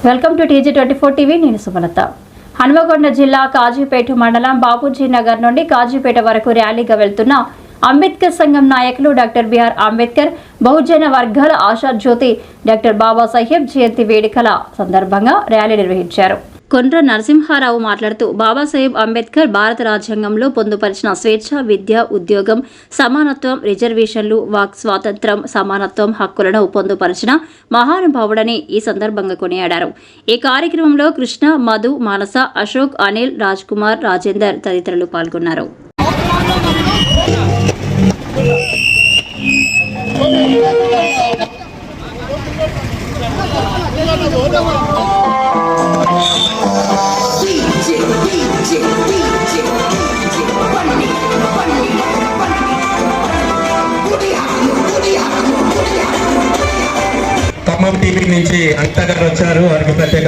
Welcome to TG24 TV. నేను సుమలత. హన్మకొండ జిల్లా కాజీపేట మండలం బాపూజీ నగర్ నుండి కాజీపేట వరకు ర్యాలీగా వెళ్తున్న అంబేద్కర్ సంఘం నాయకులు డాక్టర్ బిఆర్ అంబేద్కర్ బహుజన వర్గాల ఆశా జ్యోతి డాక్టర్ బాబాసాహెబ్ జయంతి వేడుకల సందర్భంగా ర్యాలీ నిర్వహించారు. కొండ్ర నరసింహారావు మాట్లాడుతూ బాబాసాహెబ్ అంబేద్కర్ భారత రాజ్యాంగంలో పొందుపరిచిన స్వేచ్ఛ, విద్య, ఉద్యోగం, సమానత్వం, రిజర్వేషన్లు, వాక్ స్వాతంత్రం, సమానత్వం హక్కులను పొందుపరిచిన మహానుభావుడని ఈ సందర్భంగా కొనియాడారు. ఈ కార్యక్రమంలో కృష్ణ, మధు, మానస, అశోక్, అనిల్, రాజ్ కుమార్, రాజేందర్ తదితరులు పాల్గొన్నారు. ఖమ్మం టీవీ నుంచి అనిత గారు వచ్చారు. వారికి ప్రత్యేక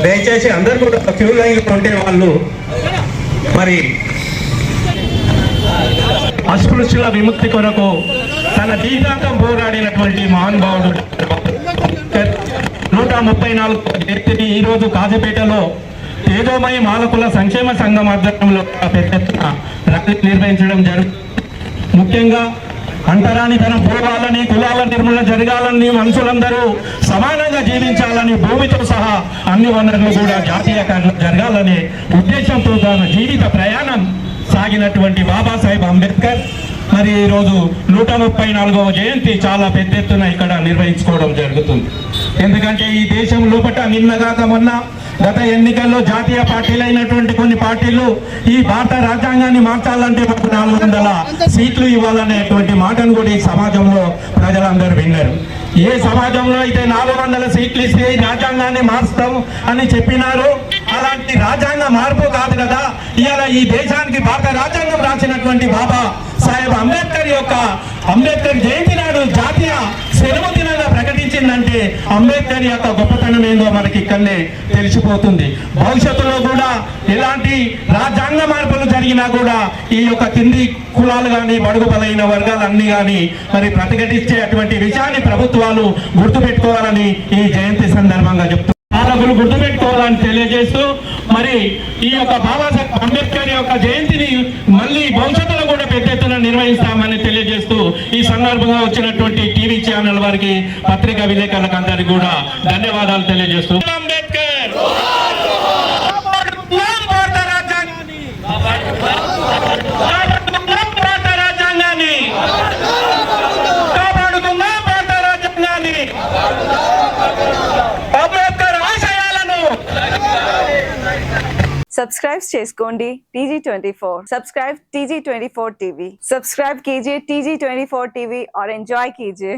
దయచేసి అందరూ కూడా క్యూ లైన్ ఉంటే వాళ్ళు మరి అస్పృశ్యుల విముక్తి కొరకు తన జీవితాంతం పోరాడినటువంటి మహానుభావుడు 134 జయంతిని ఈరోజు కాజీపేటలో తేజోమయ మాలకుల సంక్షేమ సంఘం ఆధ్వర్యంలో పెద్ద ఎత్తున ర్యాలీ నిర్వహించడం జరుగుతుంది. ముఖ్యంగా అంటరానితనం పోవాలని, కులాల నిర్మూలన జరగాలని, మనుషులందరూ సమానంగా జీవించాలని, భూమితో సహా అన్ని వనరులు కూడా జాతీయకరణ జరగాలనే ఉద్దేశంతో తన జీవిత ప్రయాణం సాగినటువంటి బాబాసాహెబ్ అంబేద్కర్ మరి ఈరోజు 134వ జయంతి చాలా పెద్ద ఎత్తున ఇక్కడ నిర్వహించుకోవడం జరుగుతుంది. ఎందుకంటే ఈ దేశం లోపల నిన్నగాక మొన్న గత ఎన్నికల్లో జాతీయ పార్టీలైనటువంటి కొన్ని పార్టీలు ఈ భారత రాజ్యాంగాన్ని మార్చాలంటే మాకు 400 సీట్లు ఇవ్వాలనేటువంటి మాటను కూడా ఈ సమాజంలో ప్రజలందరూ విన్నారు. ఏ సమాజంలో అయితే 400 సీట్లు ఇస్తే ఈ రాజ్యాంగాన్ని మారుస్తాం అని చెప్పినారు. అలాంటి రాజ్యాంగ మార్పు కాదు కదా ఇవాళ ఈ దేశానికి భారత రాజ్యాంగం రాసినటువంటి బాబా సాహెబ్ అంబేద్కర్ జయంతి నాడు జాతీయ సెలవు దినంగా ప్రకటించిందంటే అంబేద్కర్ యొక్క గొప్పతనం ఏందో మనకి ఇక్కడనే తెలిసిపోతుంది. భవిష్యత్తులో కూడా ఎలాంటి రాజ్యాంగ మార్పులు జరిగినా కూడా ఈ యొక్క కింది కులాలు కానీ, బడుగు బలైన వర్గాలు అన్ని కానీ మరి ప్రతిఘటించే అటువంటి విషయాన్ని ప్రభుత్వాలు గుర్తుపెట్టుకోవాలని ఈ జయంతి సందర్భంగా చెప్తున్నారు. పాలకులు గుర్తుపెట్టుకోవాలని తెలియజేస్తూ మరి ఈ యొక్క బాబాసాహెబ్ అంబేద్కర్ యొక్క జయంతిని మళ్ళీ భవిష్యత్తులో కూడా పెద్ద ఎత్తున నిర్వహిస్తామని తెలియజేస్తూ ఈ సందర్భంగా వచ్చినటువంటి టీవీ ఛానల్ వారికి, పత్రికా విలేకరులకు అందరికీ కూడా ధన్యవాదాలు తెలియజేస్తూ అంబేద్కర్ सब्सक्राइब చేసుకోండి TG24 subscribe TG24 TV subscribe कीजिए TG24 टीवी और एंजॉय कीजिए।